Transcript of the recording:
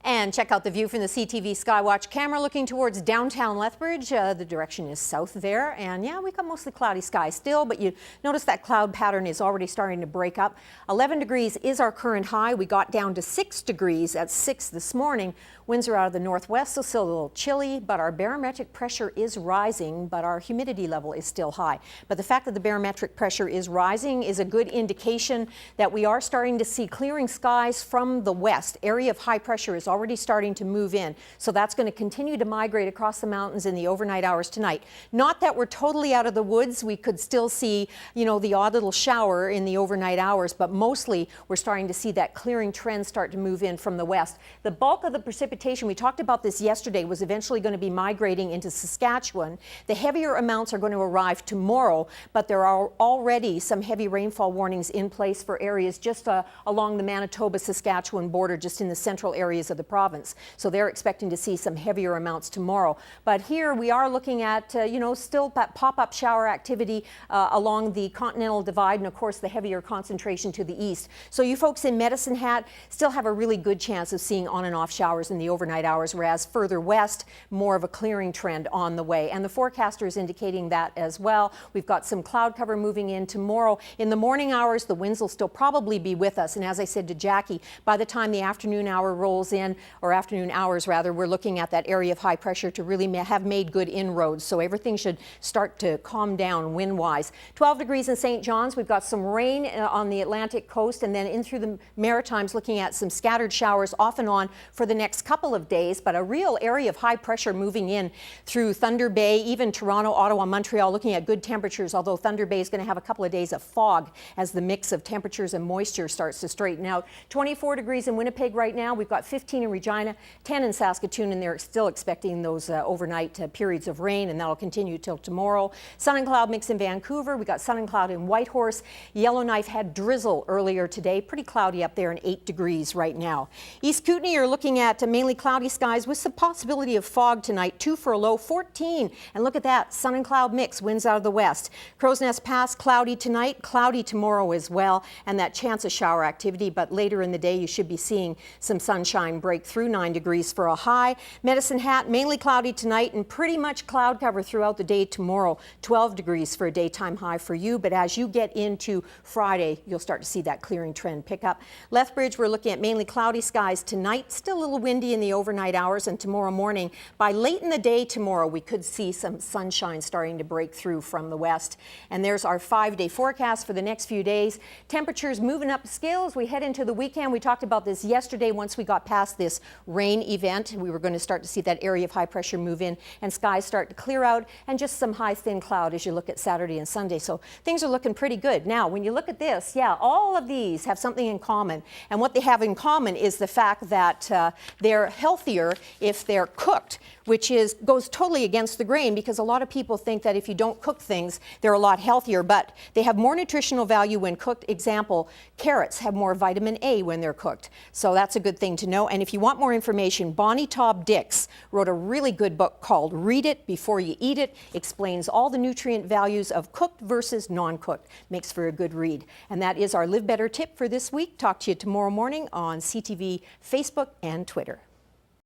And check out the view from the CTV Skywatch camera looking towards downtown Lethbridge. The direction is south there. And yeah, we've got mostly cloudy skies still, but you notice that cloud pattern is already starting to break up. 11 degrees is our current high. We got down to 6 degrees at 6 this morning. Winds are out of the northwest, so still a little chilly, but our barometric pressure is rising, but our humidity level is still high. But the fact that the barometric pressure is rising is a good indication that we are starting to see clearing skies from the west. Area of high pressure is already starting to move in, so that's going to continue to migrate across the mountains in the overnight hours tonight. Not that we're totally out of the woods. We could still see, the odd little shower in the overnight hours, but mostly we're starting to see that clearing trend start to move in from the west. The bulk of the precipitation, we talked about this yesterday, was eventually going to be migrating into Saskatchewan. The heavier amounts are going to arrive tomorrow, but there are already some heavy rainfall warnings in place for areas just along the Manitoba-Saskatchewan border, just in the central areas of the province. So they're expecting to see some heavier amounts tomorrow. But here we are looking at, still that pop-up shower activity along the Continental Divide, and of course the heavier concentration to the east. So you folks in Medicine Hat still have a really good chance of seeing on and off showers in the overnight hours, whereas further west, more of a clearing trend on the way. And the forecaster is indicating that as well. We've got some cloud cover moving in tomorrow. In the morning hours, the winds will still probably be with us. And as I said to Jackie, by the time the afternoon hour rolls in, or afternoon hours rather, we're looking at that area of high pressure to really have made good inroads. So everything should start to calm down wind-wise. 12 degrees in St. John's. We've got some rain on the Atlantic coast, and then in through the Maritimes, looking at some scattered showers off and on for the next couple of days, but a real area of high pressure moving in through Thunder Bay, even Toronto, Ottawa, Montreal, looking at good temperatures, although Thunder Bay is going to have a couple of days of fog as the mix of temperatures and moisture starts to straighten out. 24 degrees in Winnipeg right now. We've got 15 in Regina, 10 in Saskatoon, and they're still expecting those overnight periods of rain, and that'll continue till tomorrow. Sun and cloud mix in Vancouver. We got sun and cloud in Whitehorse. Yellowknife had drizzle earlier today. Pretty cloudy up there, and 8 degrees right now. East Kootenay, you're looking at mainly cloudy skies with some possibility of fog tonight. 2 for a low, 14. And look at that, sun and cloud mix, winds out of the west. Crow's Nest Pass, cloudy tonight, cloudy tomorrow as well, and that chance of shower activity. But later in the day, you should be seeing some sunshine break through. 9 degrees for a high. Medicine Hat, mainly cloudy tonight and pretty much cloud cover throughout the day tomorrow. 12 degrees for a daytime high for you. But as you get into Friday, you'll start to see that clearing trend pick up. Lethbridge, we're looking at mainly cloudy skies tonight. Still a little windy in the overnight hours, and tomorrow morning, by late in the day tomorrow, we could see some sunshine starting to break through from the west. And there's our 5-day forecast for the next few days. Temperatures moving up the scale as we head into the weekend. We talked about this yesterday. Once we got past this rain event, we were going to start to see that area of high pressure move in and skies start to clear out, and just some high thin cloud as you look at Saturday and Sunday. So things are looking pretty good. Now, when you look at this, yeah, all of these have something in common. And what they have in common is the fact that they're healthier if they're cooked, which goes totally against the grain, because a lot of people think that if you don't cook things, they're a lot healthier, but they have more nutritional value when cooked. Example, carrots have more vitamin A when they're cooked. So that's a good thing to know. And if you want more information, Bonnie Taub Dix wrote a really good book called Read It Before You Eat It. Explains all the nutrient values of cooked versus non-cooked. Makes for a good read. And that is our Live Better tip for this week. Talk to you tomorrow morning on CTV, Facebook, and Twitter.